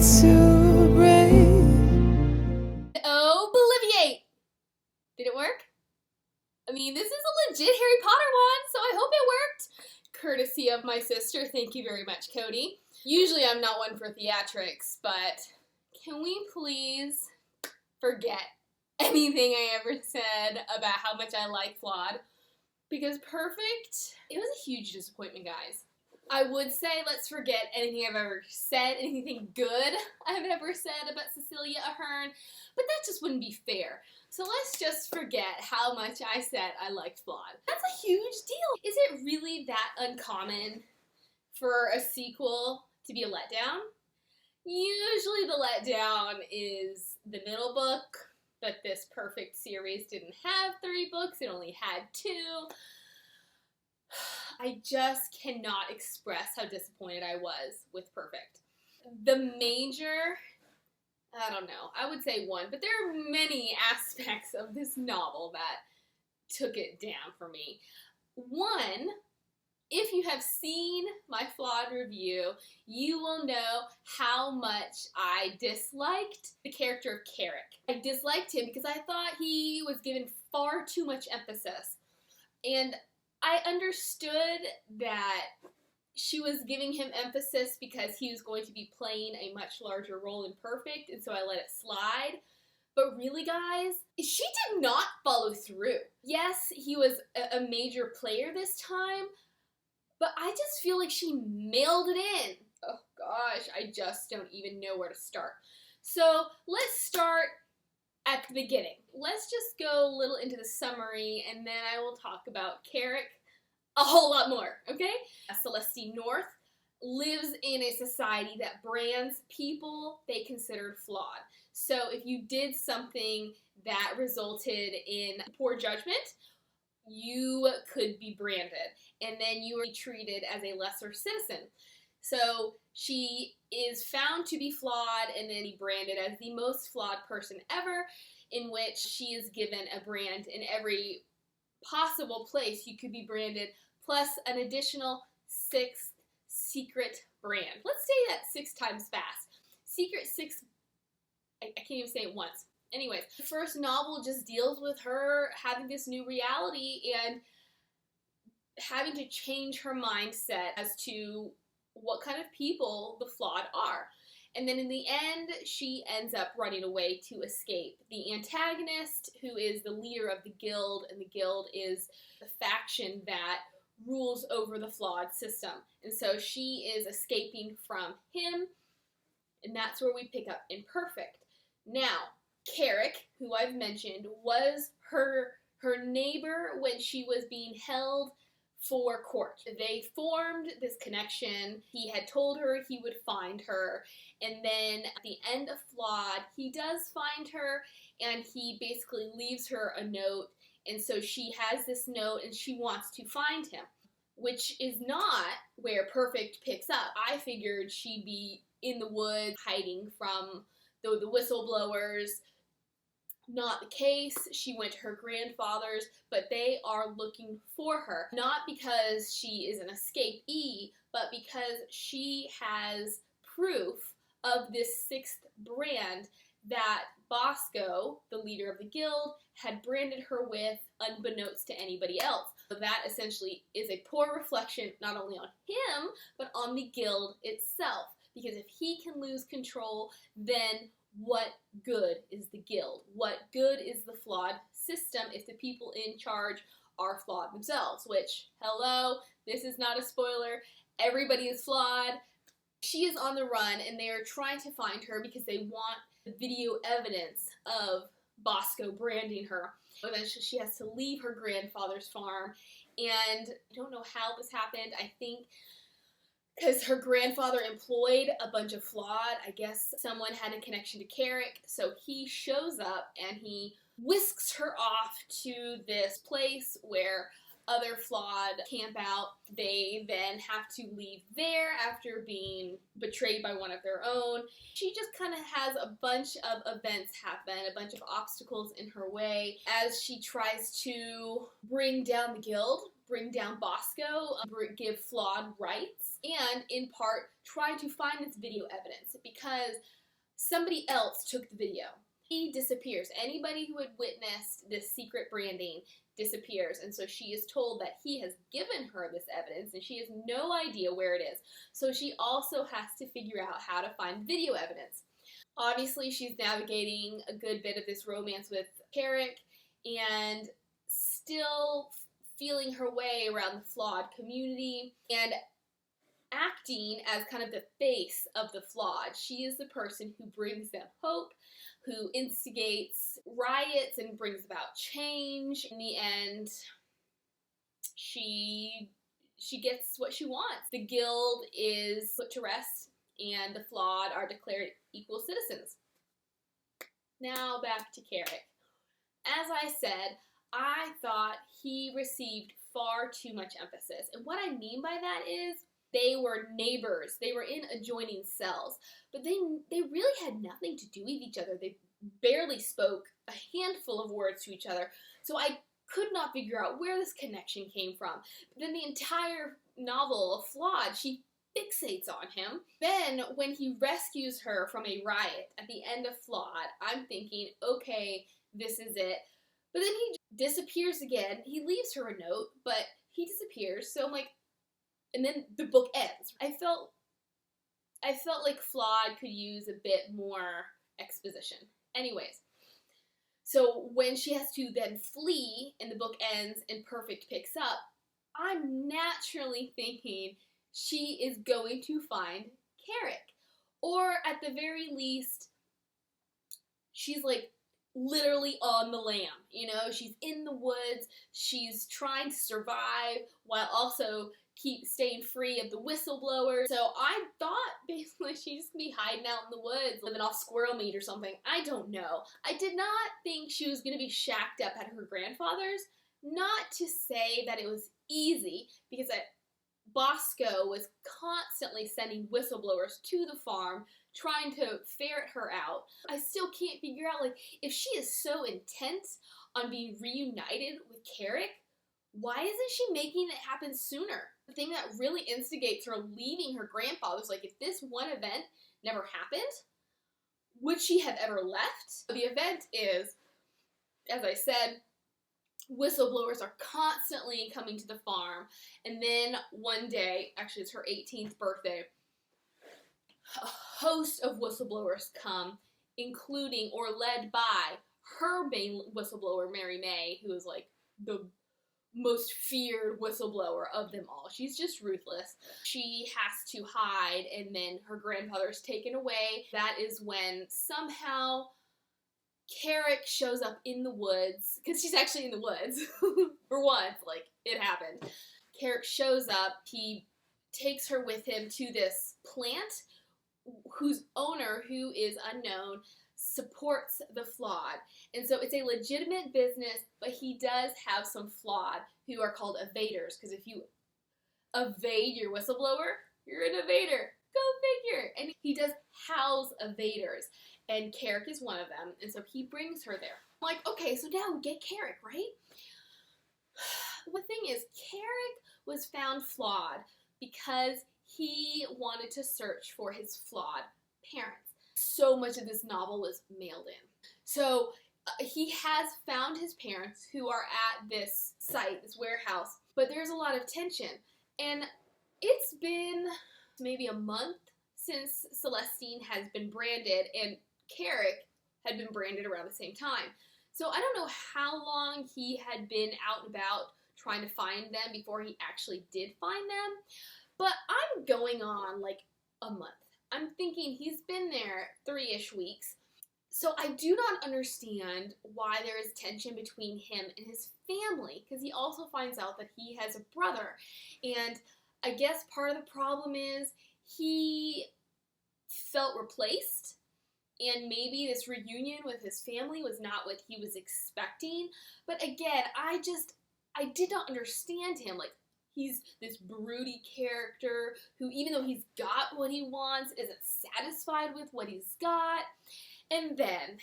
to break. Oh, Boliviate! Did it work? I mean, this is a legit Harry Potter one, so I hope it worked. Courtesy of my sister, thank you very much, Cody. Usually I'm not one for theatrics, but can we please forget anything I ever said about how much I like Flawed? Because Perfect, it was a huge disappointment, guys. I would say let's forget anything I've ever said, anything good I've ever said about Cecilia Ahern, but that just wouldn't be fair. So let's just forget how much I said I liked Flawed. That's a huge deal. Is it really that uncommon for a sequel to be a letdown? Usually the letdown is the middle book, but this Perfect series didn't have 3 books, it only had 2. I just cannot express how disappointed I was with Perfect. The major, I don't know, I would say one, but there are many aspects of this novel that took it down for me. One, if you have seen my Flawed review, you will know how much I disliked the character of Carrick. I disliked him because I thought he was given far too much emphasis. And I understood that she was giving him emphasis because he was going to be playing a much larger role in Perfect, and so I let it slide. But really, guys, she did not follow through. Yes, he was a major player this time, but I just feel like she mailed it in. Oh gosh, I just don't even know where to start. So let's start at the beginning. Let's just go a little into the summary, and then I will talk about Carrick a whole lot more, okay? Celestine North lives in a society that brands people they considered flawed. So if you did something that resulted in poor judgment, you could be branded, and then you were treated as a lesser citizen. So she is found to be flawed and then be branded as the most flawed person ever, in which she is given a brand in every possible place you could be branded, plus an additional 6th secret brand. Let's say that 6 times fast. Secret 6, I can't even say it once. Anyways, the first novel just deals with her having this new reality and having to change her mindset as to what kind of people the flawed are. And then in the end, she ends up running away to escape. The antagonist, who is the leader of the guild, and the guild is the faction that rules over the flawed system. And so she is escaping from him, and that's where we pick up in Perfect. Now, Carrick, who I've mentioned, was her neighbor when she was being held for court. They formed this connection. He had told her he would find her, and then at the end of Flawed, he does find her, and he basically leaves her a note, and so she has this note, and she wants to find him, which is not where Perfect picks up. I figured she'd be in the woods, hiding from the whistleblowers. Not the case. She went to her grandfather's, but they are looking for her. Not because she is an escapee, but because she has proof of this 6th brand that Bosco, the leader of the guild, had branded her with unbeknownst to anybody else. So that essentially is a poor reflection not only on him, but on the guild itself. Because if he can lose control, then what good is the guild? What good is the flawed system if the people in charge are flawed themselves? Which, hello, this is not a spoiler. Everybody is flawed. She is on the run, and they are trying to find her because they want the video evidence of Bosco branding her. Eventually, she has to leave her grandfather's farm, and I don't know how this happened. I think because her grandfather employed a bunch of flawed. I guess someone had a connection to Carrick, so he shows up and he whisks her off to this place where other flawed camp out. They then have to leave there after being betrayed by one of their own. She just kind of has a bunch of events happen, a bunch of obstacles in her way as she tries to bring down the guild, bring down Bosco, give Flawed rights, and in part try to find this video evidence because somebody else took the video. He disappears. Anybody who had witnessed this secret branding disappears, and so she is told that he has given her this evidence and she has no idea where it is. So she also has to figure out how to find video evidence. Obviously, she's navigating a good bit of this romance with Carrick and still feeling her way around the Flawed community and acting as kind of the face of the Flawed. She is the person who brings them hope, who instigates riots and brings about change. In the end, she gets what she wants. The guild is put to rest and the Flawed are declared equal citizens. Now back to Carrick. As I said, I thought he received far too much emphasis. And what I mean by that is they were neighbors. They were in adjoining cells. But they really had nothing to do with each other. They barely spoke a handful of words to each other. So I could not figure out where this connection came from. But then the entire novel of Flawed, she fixates on him. Then when he rescues her from a riot at the end of Flawed, I'm thinking, okay, this is it. But then he disappears again. He leaves her a note, but he disappears. So I'm like, and then the book ends. I felt like Flawed could use a bit more exposition. Anyways, so when she has to then flee and the book ends and Perfect picks up, I'm naturally thinking she is going to find Carrick. Or at the very least, she's like literally on the lam, you know? She's in the woods, she's trying to survive while also keep staying free of the whistleblower. So I thought basically she'd just be hiding out in the woods, living off squirrel meat or something. I don't know. I did not think she was going to be shacked up at her grandfather's. Not to say that it was easy, because Bosco was constantly sending whistleblowers to the farm, trying to ferret her out. I still can't figure out, like, if she is so intent on being reunited with Carrick, why isn't she making it happen sooner? The thing that really instigates her leaving her grandfather's, like, if this one event never happened, would she have ever left? The event is, as I said, whistleblowers are constantly coming to the farm, and then one day, actually it's her 18th birthday, a host of whistleblowers come, including or led by her main whistleblower, Mary May, who is like the most feared whistleblower of them all. She's just ruthless. She has to hide, and then her grandfather is taken away. That is when somehow Carrick shows up in the woods, because she's actually in the woods, for once, like, it happened. Carrick shows up, he takes her with him to this plant, whose owner, who is unknown, supports the Flawed. And so it's a legitimate business, but he does have some Flawed who are called evaders, because if you evade your whistleblower, you're an evader. Go figure. And he does house evaders, and Carrick is one of them, and so he brings her there. I'm like, okay, so now we get Carrick, right? The thing is, Carrick was found flawed because he wanted to search for his flawed parents. So much of this novel was mailed in. So he has found his parents, who are at this site, this warehouse, but there's a lot of tension. And it's been maybe a month since Celestine has been branded, and Carrick had been branded around the same time. So I don't know how long he had been out and about trying to find them before he actually did find them, but I'm going on like a month. I'm thinking he's been there 3-ish weeks. So I do not understand why there is tension between him and his family, because he also finds out that he has a brother. And I guess part of the problem is he felt replaced, and maybe this reunion with his family was not what he was expecting. But again, I did not understand him. Like, he's this broody character who, even though he's got what he wants, isn't satisfied with what he's got. And then,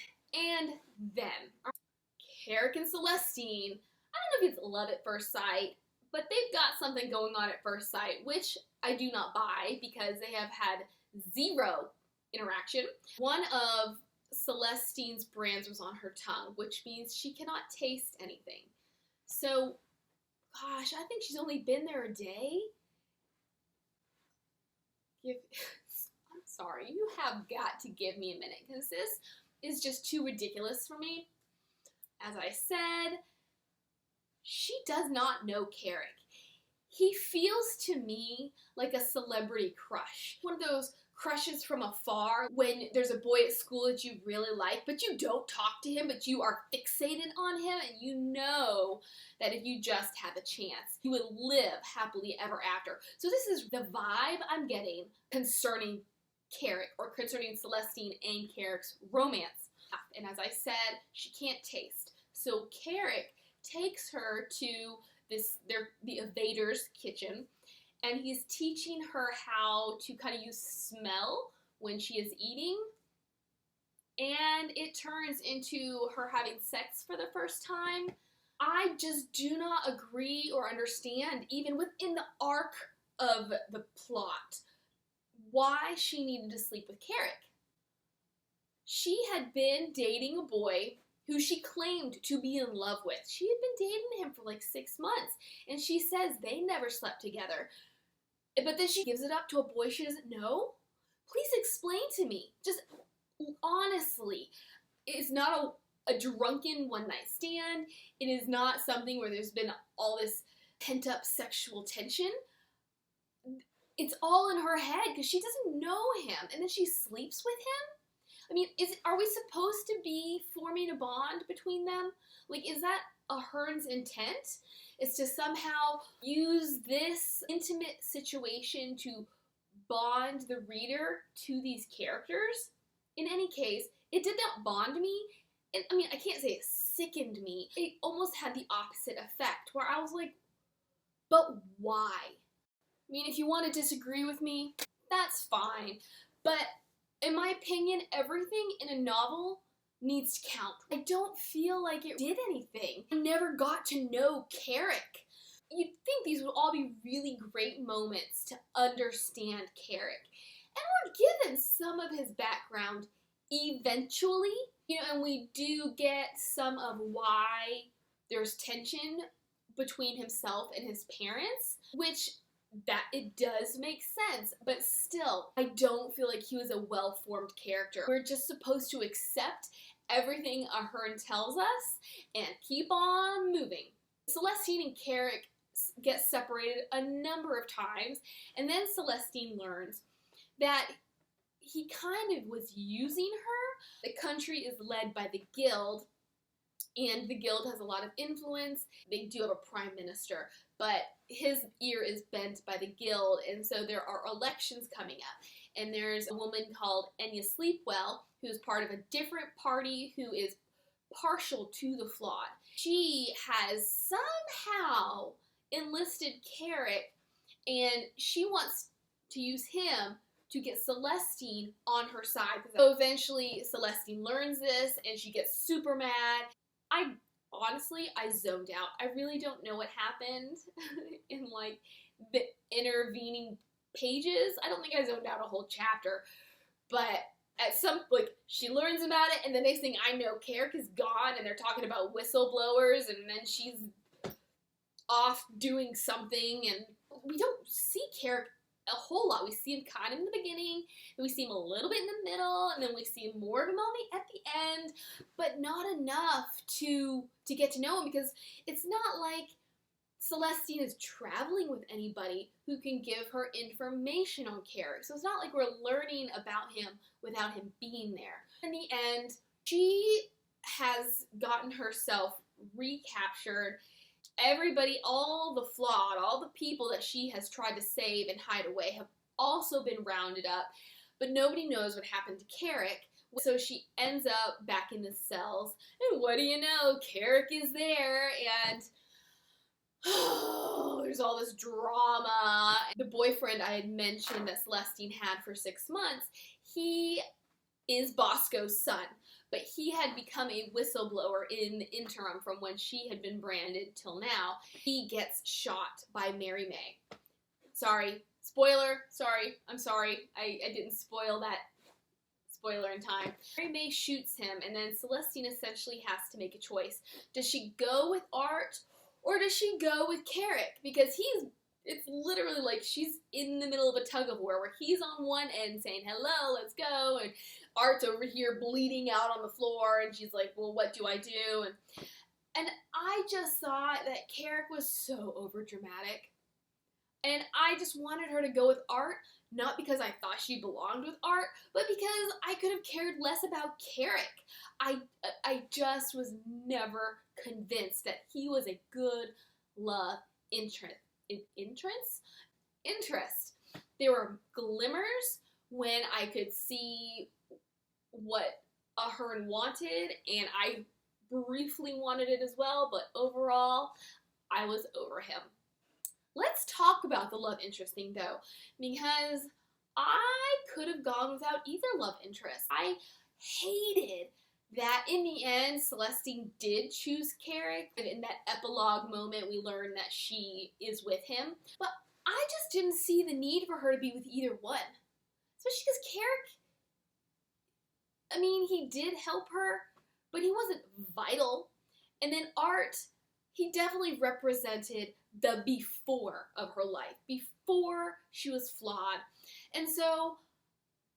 Carrick and Celestine, I don't know if it's love at first sight, But they've got something going on at first sight, which I do not buy because they have had zero interaction. One of Celestine's brands was on her tongue, which means she cannot taste anything. So, gosh, I think she's only been there a day. I'm sorry, you have got to give me a minute because this is just too ridiculous for me. As I said, she does not know Carrick. He feels to me like a celebrity crush. One of those crushes from afar when there's a boy at school that you really like, but you don't talk to him, but you are fixated on him, and you know that if you just had the chance, you would live happily ever after. So this is the vibe I'm getting concerning Carrick, or concerning Celestine and Carrick's romance. And as I said, she can't taste. So Carrick takes her to the evader's kitchen, and he's teaching her how to kind of use smell when she is eating, and it turns into her having sex for the first time. I just do not agree or understand, even within the arc of the plot, why she needed to sleep with Carrick. She had been dating a boy who she claimed to be in love with. She had been dating him for like 6 months, and she says they never slept together. But then she gives it up to a boy she doesn't know? Please explain to me. Just honestly, it's not a drunken one-night stand. It is not something where there's been all this pent-up sexual tension. It's all in her head because she doesn't know him, and then she sleeps with him? I mean, are we supposed to be forming a bond between them? Like, is that Ahern's intent? Is to somehow use this intimate situation to bond the reader to these characters? In any case, it did not bond me. And I mean, I can't say it sickened me. It almost had the opposite effect, where I was like, but why? I mean, if you want to disagree with me, that's fine. But in my opinion, everything in a novel needs to count. I don't feel like it did anything. I never got to know Carrick. You'd think these would all be really great moments to understand Carrick, and or give him some of his background eventually. And we do get some of why there's tension between himself and his parents, which that it does make sense, but still, I don't feel like he was a well-formed character. We're just supposed to accept everything Ahern tells us and keep on moving. Celestine and Carrick get separated a number of times, and then Celestine learns that he kind of was using her. The country is led by the guild, and the guild has a lot of influence. They do have a prime minister, but his ear is bent by the guild, and so there are elections coming up. And there's a woman called Enya Sleepwell, who's part of a different party, who is partial to the Flawed. She has somehow enlisted Carrick, and she wants to use him to get Celestine on her side. So eventually Celestine learns this, and she gets super mad. Honestly, I zoned out. I really don't know what happened in like the intervening pages. I don't think I zoned out a whole chapter, but at some, like, she learns about it, and the next thing I know, Carrick is gone, and they're talking about whistleblowers, and then she's off doing something, and we don't see Carrick a whole lot. We see him kind of in the beginning, then we see him a little bit in the middle, and then we see more of him at the end, but not enough to get to know him, because it's not like Celestine is traveling with anybody who can give her information on Carrick. So it's not like we're learning about him without him being there. In the end, she has gotten herself recaptured. Everybody, all the Flawed, all the people that she has tried to save and hide away have also been rounded up, but nobody knows what happened to Carrick. So she ends up back in the cells, and what do you know, Carrick is there, and there's all this drama. The boyfriend I had mentioned that Celestine had for 6 months, he is Bosco's son, but he had become a whistleblower in the interim from when she had been branded till now. He gets shot by Mary May. Sorry. Spoiler. Sorry. I'm sorry. I didn't spoil that spoiler in time. Mary May shoots him, and then Celestine essentially has to make a choice. Does she go with Art, or does she go with Carrick? Because it's literally like she's in the middle of a tug of war where he's on one end saying, hello, let's go, and Art's over here bleeding out on the floor, and she's like, well, what do I do? And I just thought that Carrick was so overdramatic. And I just wanted her to go with Art, not because I thought she belonged with Art, but because I could have cared less about Carrick. I just was never convinced that he was a good love interest. There were glimmers when I could see what Ahern wanted, and I briefly wanted it as well, but overall, I was over him. Let's talk about the love interest thing, though, because I could have gone without either love interest. I hated that in the end, Celestine did choose Carrick, and in that epilogue moment, we learn that she is with him. But I just didn't see the need for her to be with either one. Especially because Carrick, I mean, he did help her, but he wasn't vital. And then Art, he definitely represented the before of her life, before she was flawed. And so,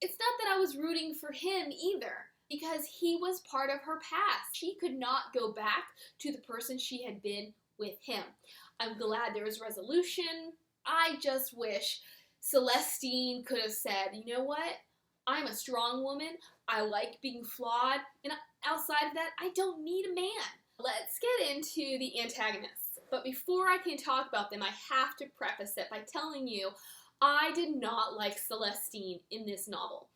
it's not that I was rooting for him either, because he was part of her past. She could not go back to the person she had been with him. I'm glad there was resolution. I just wish Celestine could have said, you know what? I'm a strong woman. I like being flawed. And outside of that, I don't need a man. Let's get into the antagonists. But before I can talk about them, I have to preface it by telling you I did not like Celestine in this novel.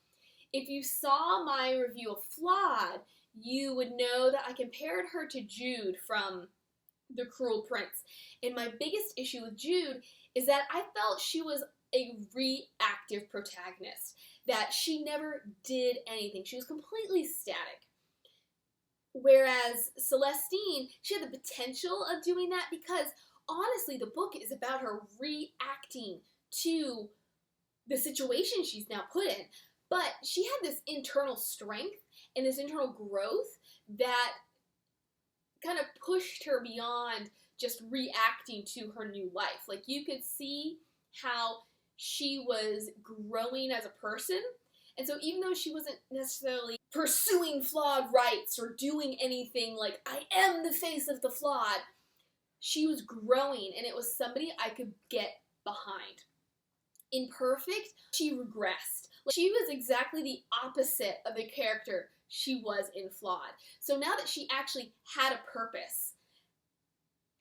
If you saw my review of Flawed, you would know that I compared her to Jude from The Cruel Prince. And my biggest issue with Jude is that I felt she was a reactive protagonist, that she never did anything. She was completely static. Whereas Celestine, she had the potential of doing that because, honestly, the book is about her reacting to the situation she's now put in. But she had this internal strength and this internal growth that kind of pushed her beyond just reacting to her new life. Like, you could see how she was growing as a person. And so even though she wasn't necessarily pursuing flawed rights or doing anything like, I am the face of the flawed, she was growing, and it was somebody I could get behind. In Perfect, she regressed. She was exactly the opposite of the character she was in Flawed. So now that she actually had a purpose,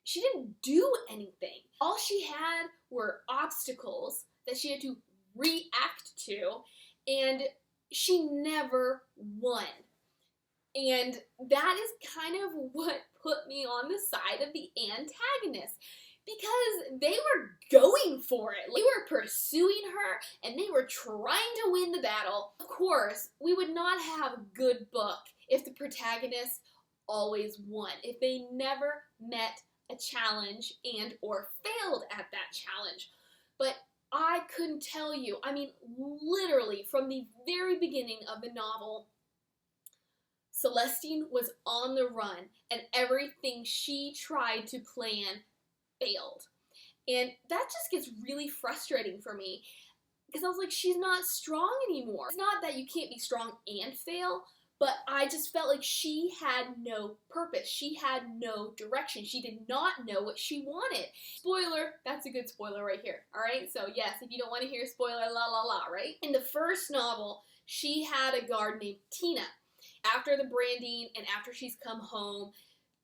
she didn't do anything. All she had were obstacles that she had to react to, and she never won. And that is kind of what put me on the side of the antagonist, because they were going for it. They were pursuing her, and they were trying to win the battle. Of course, we would not have a good book if the protagonist always won, if they never met a challenge and or failed at that challenge. But I couldn't tell you, I mean, literally from the very beginning of the novel, Celestine was on the run, and everything she tried to plan failed. And that just gets really frustrating for me, because I was like, she's not strong anymore. It's not that you can't be strong and fail, but I just felt like she had no purpose. She had no direction. She did not know what she wanted. Spoiler, that's a good spoiler right here, alright? So yes, if you don't want to hear spoiler, la la la, right? In the first novel, she had a guard named Tina. After the branding and after she's come home,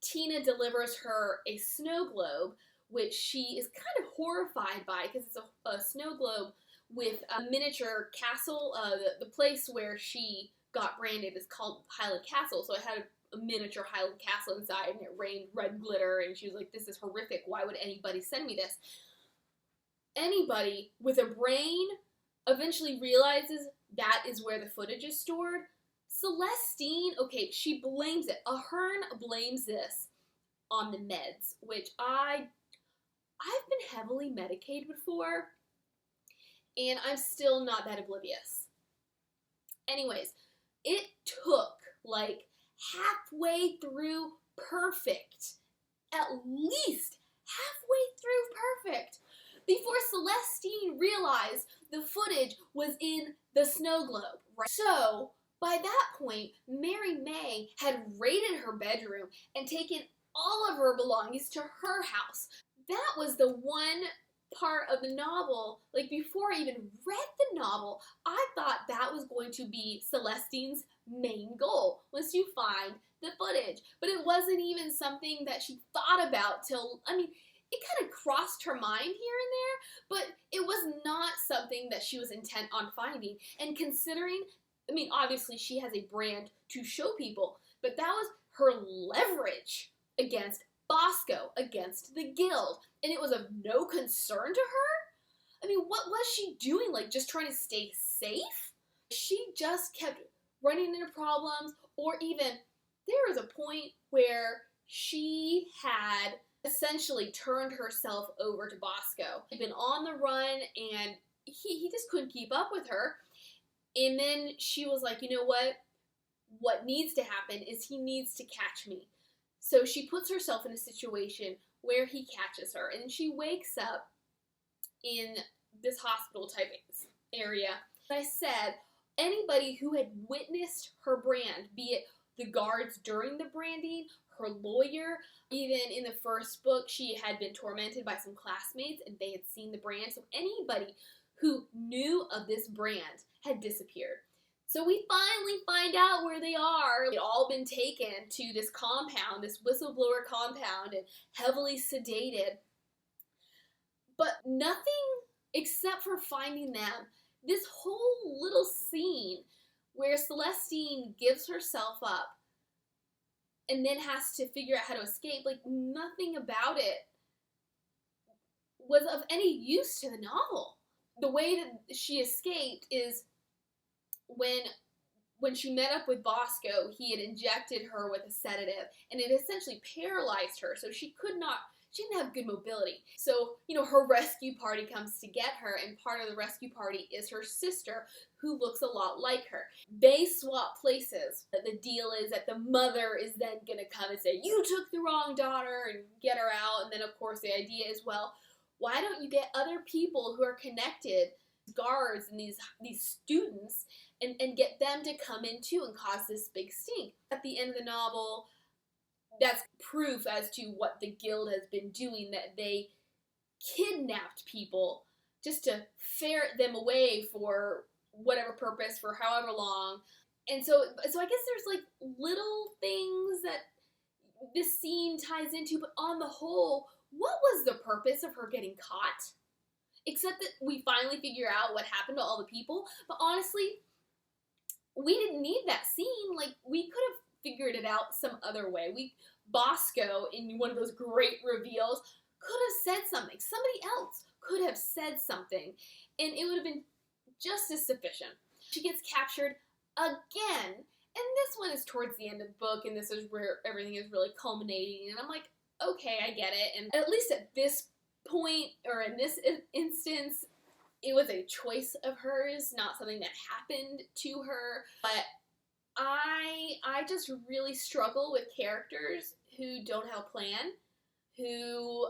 Tina delivers her a snow globe, which she is kind of horrified by, because it's a snow globe with a miniature castle. The place where she got branded is called Highland Castle, so it had a miniature Highland Castle inside, and it rained red glitter, and she was like, this is horrific, why would anybody send me this? Anybody with a brain eventually realizes that is where the footage is stored. Celestine, okay, she blames it. Ahern blames this on the meds, which I've been heavily medicated before, and I'm still not that oblivious. Anyways, it took like halfway through perfect, at least halfway through perfect, before Celestine realized the footage was in the snow globe. Right? So, by that point, Mary May had raided her bedroom and taken all of her belongings to her house. That was the one part of the novel, like before I even read the novel, I thought that was going to be Celestine's main goal, was to find the footage. But it wasn't even something that she thought about till, I mean, it kind of crossed her mind here and there, but it was not something that she was intent on finding. And considering, I mean, obviously she has a brand to show people, but that was her leverage against Bosco, against the guild, and it was of no concern to her? I mean, what was she doing? Like, just trying to stay safe? She just kept running into problems, or even, there was a point where she had essentially turned herself over to Bosco. He'd been on the run, and he just couldn't keep up with her, and then she was like, you know what? What needs to happen is he needs to catch me. So she puts herself in a situation where he catches her, and she wakes up in this hospital type area. As I said, anybody who had witnessed her brand, be it the guards during the branding, her lawyer, even in the first book, she had been tormented by some classmates and they had seen the brand. So anybody who knew of this brand had disappeared. So we finally find out where they are. They'd all been taken to this compound, this whistleblower compound, and heavily sedated. But nothing except for finding them. This whole little scene where Celestine gives herself up and then has to figure out how to escape, like nothing about it was of any use to the novel. The way that she escaped is when she met up with Bosco, he had injected her with a sedative, and it essentially paralyzed her, so she didn't have good mobility. So, her rescue party comes to get her, and part of the rescue party is her sister, who looks a lot like her. They swap places. The deal is that the mother is then gonna come and say, you took the wrong daughter, and get her out, and then of course the idea is, well, why don't you get other people who are connected, guards and these students, and get them to come in too and cause this big stink. At the end of the novel, that's proof as to what the guild has been doing, that they kidnapped people just to ferret them away for whatever purpose, for however long. And so I guess there's like little things that this scene ties into, but on the whole, what was the purpose of her getting caught? Except that we finally figure out what happened to all the people, but honestly, we didn't need that scene. Like, we could have figured it out some other way. Bosco, in one of those great reveals, could have said something. Somebody else could have said something, and it would have been just as sufficient. She gets captured again, and this one is towards the end of the book, and this is where everything is really culminating, and I'm like, okay, I get it, and at least at this point, or in this instance, it was a choice of hers, not something that happened to her. But I just really struggle with characters who don't have a plan, who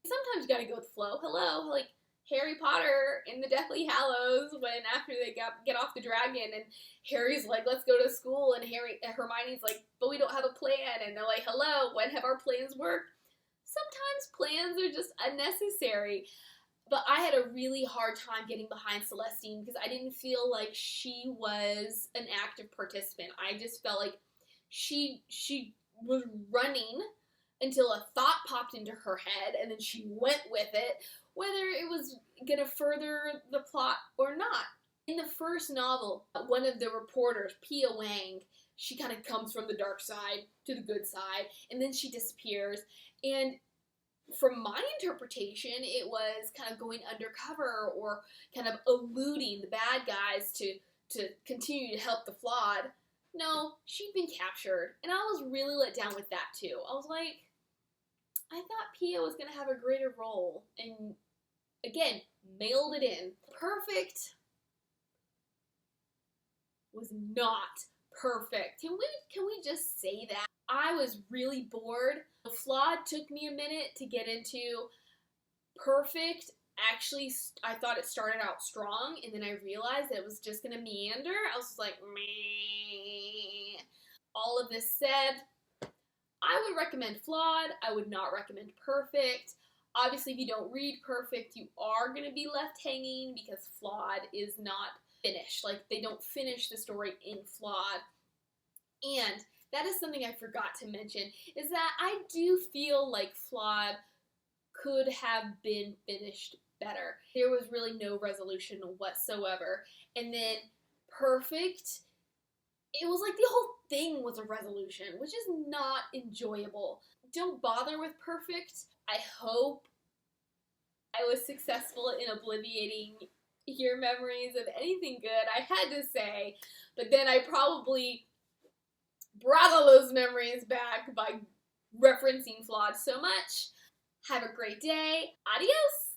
sometimes gotta go with the flow. Hello, like Harry Potter in the Deathly Hallows, when after they get off the dragon and Harry's like, let's go to school, and Hermione's like, but we don't have a plan, and they're like, hello, when have our plans worked? Sometimes plans are just unnecessary. But I had a really hard time getting behind Celestine because I didn't feel like she was an active participant. I just felt like she was running until a thought popped into her head, and then she went with it, whether it was going to further the plot or not. In the first novel, one of the reporters, Pia Wang, she kind of comes from the dark side to the good side, and then she disappears, and from my interpretation, it was kind of going undercover or kind of eluding the bad guys to continue to help the Flawed. No, she'd been captured. And I was really let down with that too. I was like, I thought Pia was going to have a greater role. And again, mailed it in. Perfect was not perfect. Can we just say that? I was really bored. Flawed took me a minute to get into. Perfect, actually, I thought it started out strong, and then I realized that it was just gonna meander. I was just like, meh. All of this said, I would recommend Flawed. I would not recommend Perfect. Obviously, if you don't read Perfect, you are gonna be left hanging because Flawed is not finished. Like, they don't finish the story in Flawed. And that is something I forgot to mention, is that I do feel like Flawed could have been finished better. There was really no resolution whatsoever. And then Perfect, it was like the whole thing was a resolution, which is not enjoyable. Don't bother with Perfect. I hope I was successful in obliviating your memories of anything good I had to say, but then I probably brought all those memories back by referencing Flawed so much. Have a great day. Adios!